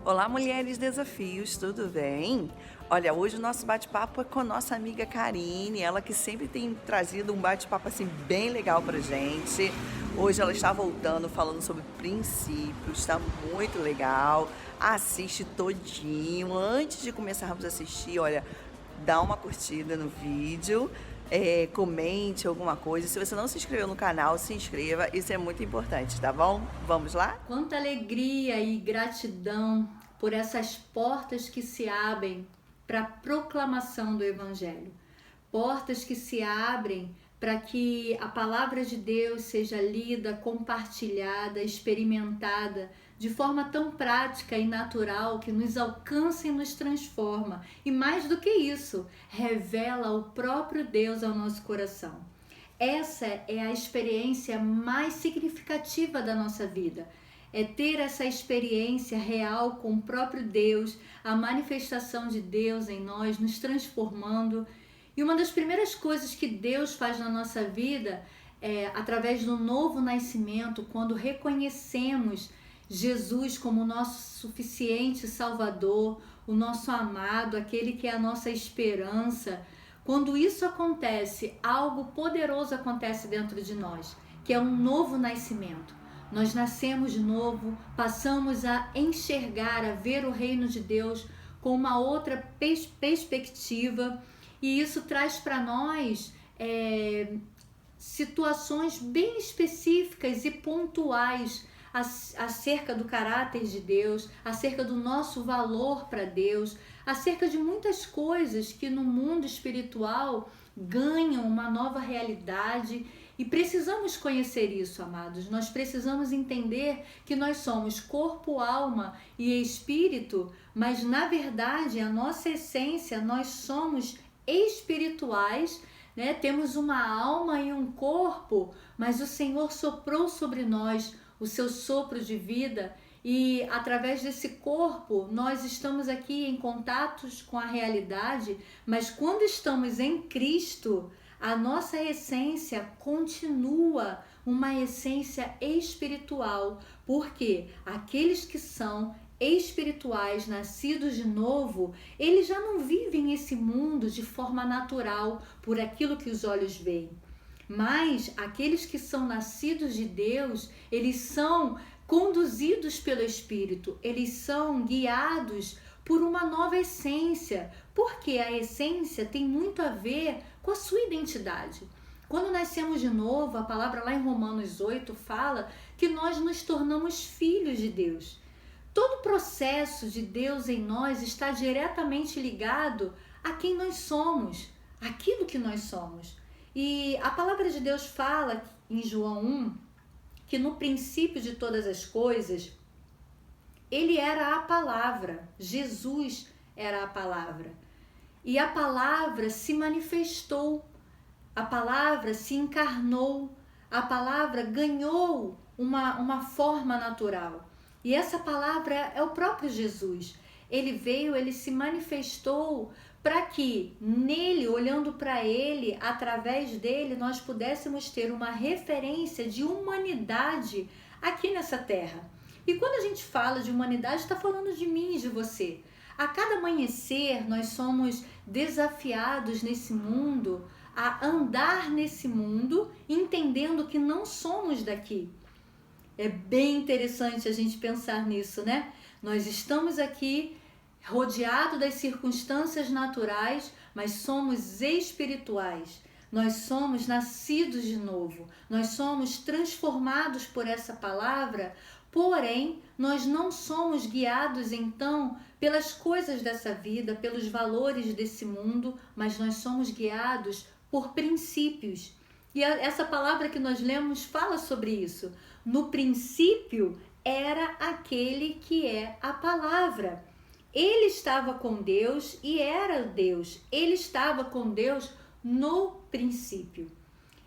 Olá, mulheres desafios, tudo bem? Olha, hoje o nosso bate-papo é com a nossa amiga Karine, ela que sempre tem trazido um bate-papo assim bem legal pra gente. Hoje ela está voltando falando sobre princípios, está muito legal. Assiste todinho. Antes de começarmos a assistir, olha, dá uma curtida no vídeo, comente alguma coisa. Se você não se inscreveu no canal, se inscreva, isso é muito importante, tá bom? Vamos lá? Quanta alegria e gratidão por essas portas que se abrem para a proclamação do Evangelho. Portas que se abrem para que a palavra de Deus seja lida, compartilhada, experimentada de forma tão prática e natural que nos alcança e nos transforma. E mais do que isso, revela o próprio Deus ao nosso coração. Essa é a experiência mais significativa da nossa vida. É ter essa experiência real com o próprio Deus, a manifestação de Deus em nós, nos transformando. E uma das primeiras coisas que Deus faz na nossa vida é através do novo nascimento, quando reconhecemos Jesus como o nosso suficiente Salvador, o nosso amado, aquele que é a nossa esperança. Quando isso acontece, algo poderoso acontece dentro de nós, que é um novo nascimento. Nós nascemos de novo, passamos a enxergar, a ver o reino de Deus com uma outra perspectiva, e isso traz para nós situações bem específicas e pontuais acerca do caráter de Deus, acerca do nosso valor para Deus, acerca de muitas coisas que no mundo espiritual ganham uma nova realidade. E precisamos conhecer isso, amados. Nós precisamos entender que nós somos corpo, alma e espírito, mas na verdade, a nossa essência, nós somos espirituais, né? Temos uma alma e um corpo, mas o Senhor soprou sobre nós o seu sopro de vida, e através desse corpo nós estamos aqui em contatos com a realidade, mas quando estamos em Cristo, a nossa essência continua uma essência espiritual, porque aqueles que são espirituais, nascidos de novo, eles já não vivem esse mundo de forma natural, por aquilo que os olhos veem. Mas aqueles que são nascidos de Deus, eles são conduzidos pelo Espírito, eles são guiados por uma nova essência, porque a essência tem muito a ver com a sua identidade. Quando nascemos de novo, a palavra lá em Romanos 8 fala que nós nos tornamos filhos de Deus. Todo o processo de Deus em nós está diretamente ligado a quem nós somos, aquilo que nós somos. E a palavra de Deus fala em João 1 que no princípio de todas as coisas, ele era a palavra, Jesus era a palavra. E a palavra se manifestou, a palavra se encarnou, a palavra ganhou uma forma natural. E essa palavra é o próprio Jesus. Ele veio, ele se manifestou para que nele, olhando para ele, através dele, nós pudéssemos ter uma referência de humanidade aqui nessa terra. E quando a gente fala de humanidade, está falando de mim e de você. A cada amanhecer, nós somos desafiados nesse mundo a andar nesse mundo, entendendo que não somos daqui. É bem interessante a gente pensar nisso, né? Nós estamos aqui rodeado das circunstâncias naturais, mas somos espirituais. Nós somos nascidos de novo. Nós somos transformados por essa palavra, porém, nós não somos guiados então pelas coisas dessa vida, pelos valores desse mundo, mas nós somos guiados por princípios. E essa palavra que nós lemos fala sobre isso. No princípio era aquele que é a palavra. Ele estava com Deus e era Deus. Ele estava com Deus no princípio.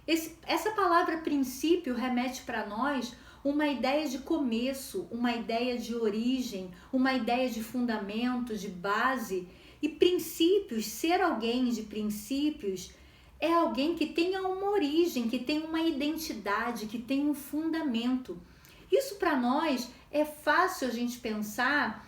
Essa palavra princípio remete para nós uma ideia de começo, uma ideia de origem, uma ideia de fundamento, de base. E princípios, ser alguém de princípios, é alguém que tenha uma origem, que tem uma identidade, que tem um fundamento. Isso para nós é fácil a gente pensar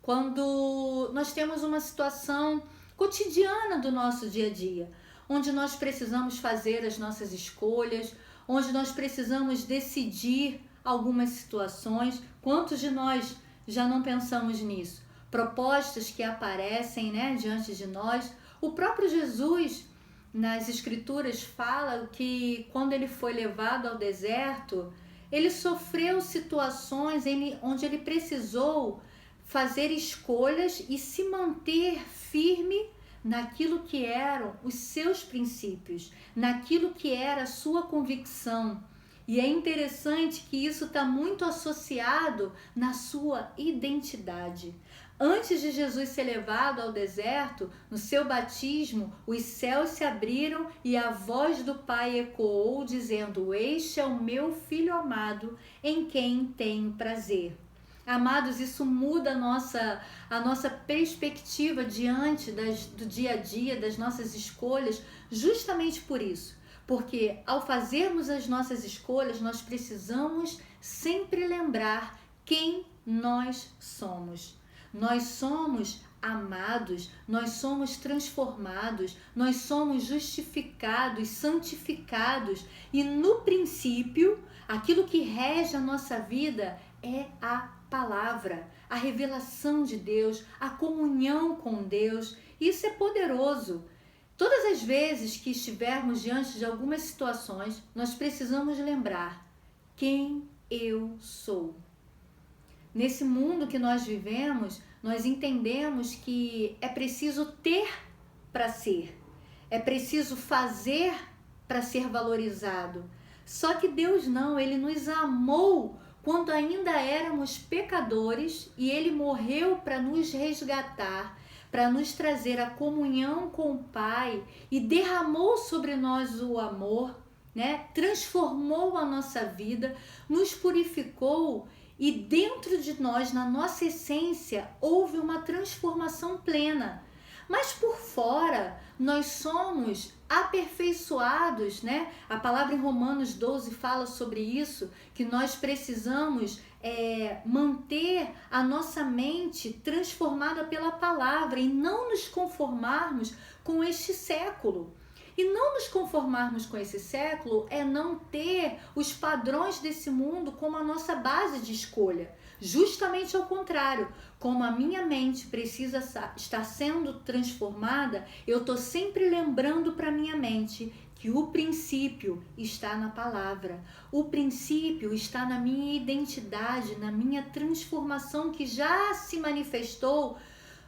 quando nós temos uma situação cotidiana do nosso dia a dia, onde nós precisamos fazer as nossas escolhas, onde nós precisamos decidir algumas situações. Quantos de nós já não pensamos nisso? Propostas que aparecem, né, diante de nós. O próprio Jesus, nas Escrituras, fala que quando ele foi levado ao deserto, ele sofreu situações onde ele precisou fazer escolhas e se manter firme naquilo que eram os seus princípios, naquilo que era a sua convicção. E é interessante que isso está muito associado na sua identidade. Antes de Jesus ser levado ao deserto, no seu batismo, os céus se abriram e a voz do Pai ecoou, dizendo: "Este é o meu Filho amado, em quem tenho prazer." Amados, isso muda a nossa perspectiva diante do dia a dia, das nossas escolhas, justamente por isso. Porque ao fazermos as nossas escolhas, nós precisamos sempre lembrar quem nós somos. Nós somos amados, nós somos transformados, nós somos justificados, santificados. E no princípio, aquilo que rege a nossa vida é a palavra, a revelação de Deus, a comunhão com Deus. Isso é poderoso. Todas as vezes que estivermos diante de algumas situações, nós precisamos lembrar quem eu sou. Nesse mundo que nós vivemos, nós entendemos que é preciso ter para ser, é preciso fazer para ser valorizado. Só que Deus não, Ele nos amou quando ainda éramos pecadores e Ele morreu para nos resgatar, para nos trazer a comunhão com o Pai e derramou sobre nós o amor, né? Transformou a nossa vida, nos purificou e dentro de nós, na nossa essência, houve uma transformação plena. Mas por fora, nós somos aperfeiçoados, né? A palavra em Romanos 12 fala sobre isso, que nós precisamos manter a nossa mente transformada pela palavra e não nos conformarmos com este século. E não nos conformarmos com esse século é não ter os padrões desse mundo como a nossa base de escolha. Justamente ao contrário, como a minha mente precisa estar sendo transformada, eu estou sempre lembrando para minha mente que o princípio está na palavra. O princípio está na minha identidade, na minha transformação que já se manifestou,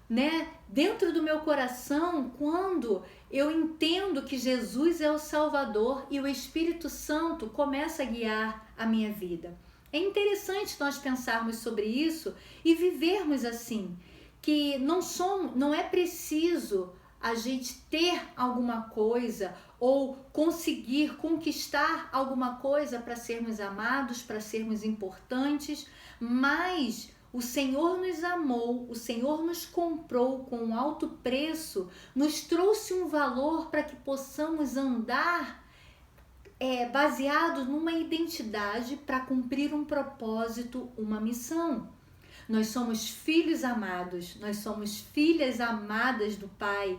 né, dentro do meu coração, quando eu entendo que Jesus é o Salvador e o Espírito Santo começa a guiar a minha vida. É interessante nós pensarmos sobre isso e vivermos assim, que não é preciso a gente ter alguma coisa ou conseguir conquistar alguma coisa para sermos amados, para sermos importantes, mas o Senhor nos amou, o Senhor nos comprou com um alto preço, nos trouxe um valor para que possamos andar baseado numa identidade para cumprir um propósito, uma missão. Nós somos filhos amados, nós somos filhas amadas do Pai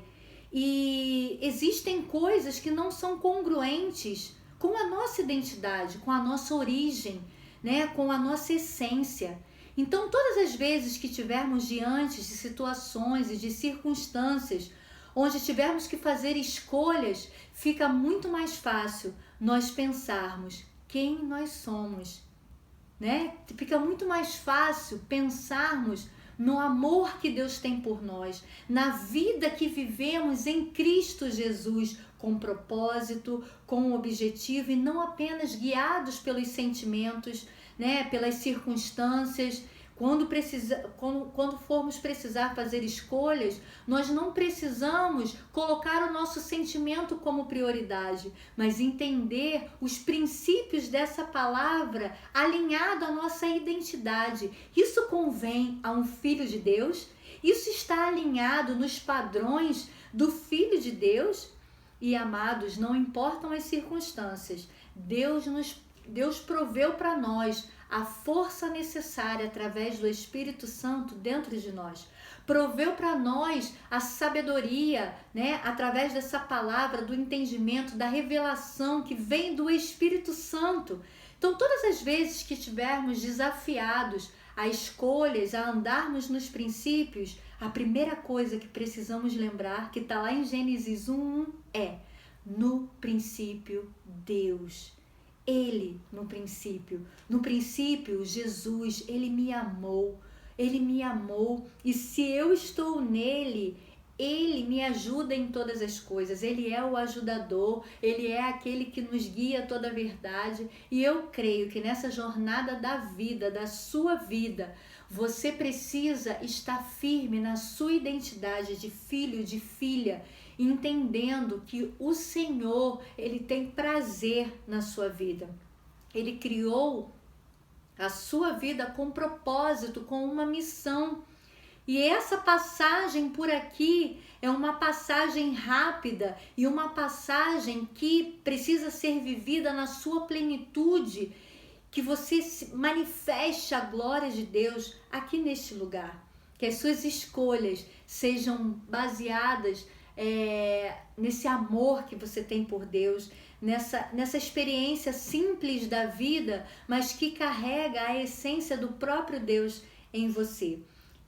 e existem coisas que não são congruentes com a nossa identidade, com a nossa origem, né? Com a nossa essência. Então, todas as vezes que tivermos diante de situações e de circunstâncias onde tivermos que fazer escolhas, fica muito mais fácil nós pensarmos quem nós somos, né? Fica muito mais fácil pensarmos no amor que Deus tem por nós, na vida que vivemos em Cristo Jesus, com propósito, com objetivo e não apenas guiados pelos sentimentos, né, pelas circunstâncias. Quando formos precisar fazer escolhas, nós não precisamos colocar o nosso sentimento como prioridade, mas entender os princípios dessa palavra alinhado à nossa identidade. Isso convém a um filho de Deus? Isso está alinhado nos padrões do Filho de Deus? E amados, não importam as circunstâncias, Deus nos Deus proveu para nós a força necessária através do Espírito Santo dentro de nós. Proveu para nós a sabedoria, né, através dessa palavra, do entendimento, da revelação que vem do Espírito Santo. Então, todas as vezes que estivermos desafiados a escolhas, a andarmos nos princípios, a primeira coisa que precisamos lembrar, que está lá em Gênesis 1:1, é: no princípio, Deus. Ele, no princípio, Jesus, Ele me amou, e se eu estou nele, Ele me ajuda em todas as coisas. Ele é o ajudador, Ele é aquele que nos guia a toda a verdade, e eu creio que nessa jornada da vida, da sua vida, você precisa estar firme na sua identidade de filho, de filha, entendendo que o Senhor, Ele tem prazer na sua vida. Ele criou a sua vida com propósito, com uma missão. E essa passagem por aqui é uma passagem rápida e uma passagem que precisa ser vivida na sua plenitude, que você manifeste a glória de Deus aqui neste lugar. Que as suas escolhas sejam baseadas nesse amor que você tem por Deus, nessa experiência simples da vida, mas que carrega a essência do próprio Deus em você.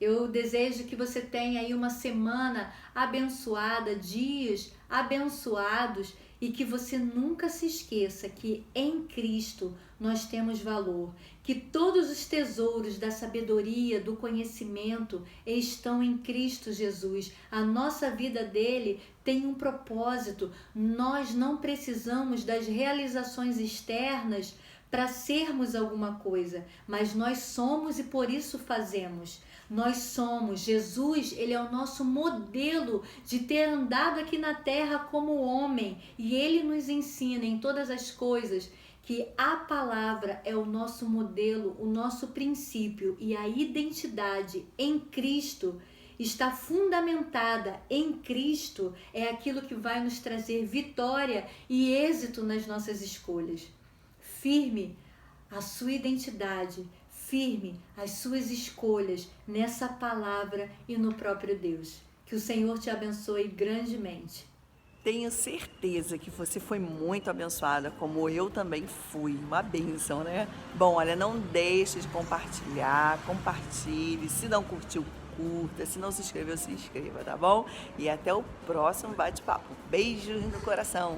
Eu desejo que você tenha aí uma semana abençoada, dias abençoados, e que você nunca se esqueça que em Cristo nós temos valor, que todos os tesouros da sabedoria, do conhecimento estão em Cristo Jesus. A nossa vida dele tem um propósito. Nós não precisamos das realizações externas para sermos alguma coisa, mas nós somos e por isso fazemos. Nós somos. Jesus, ele é o nosso modelo de ter andado aqui na terra como homem, e ele nos ensina em todas as coisas que a palavra é o nosso modelo, o nosso princípio, e a identidade em Cristo está fundamentada em Cristo, é aquilo que vai nos trazer vitória e êxito nas nossas escolhas. Firme a sua identidade, firme as suas escolhas nessa palavra e no próprio Deus. Que o Senhor te abençoe grandemente. Tenho certeza que você foi muito abençoada, como eu também fui. Uma bênção, né? Bom, olha, não deixe de compartilhar, compartilhe. Se não curtiu, curta. Se não se inscreveu, se inscreva, tá bom? E até o próximo bate-papo. Beijo no coração.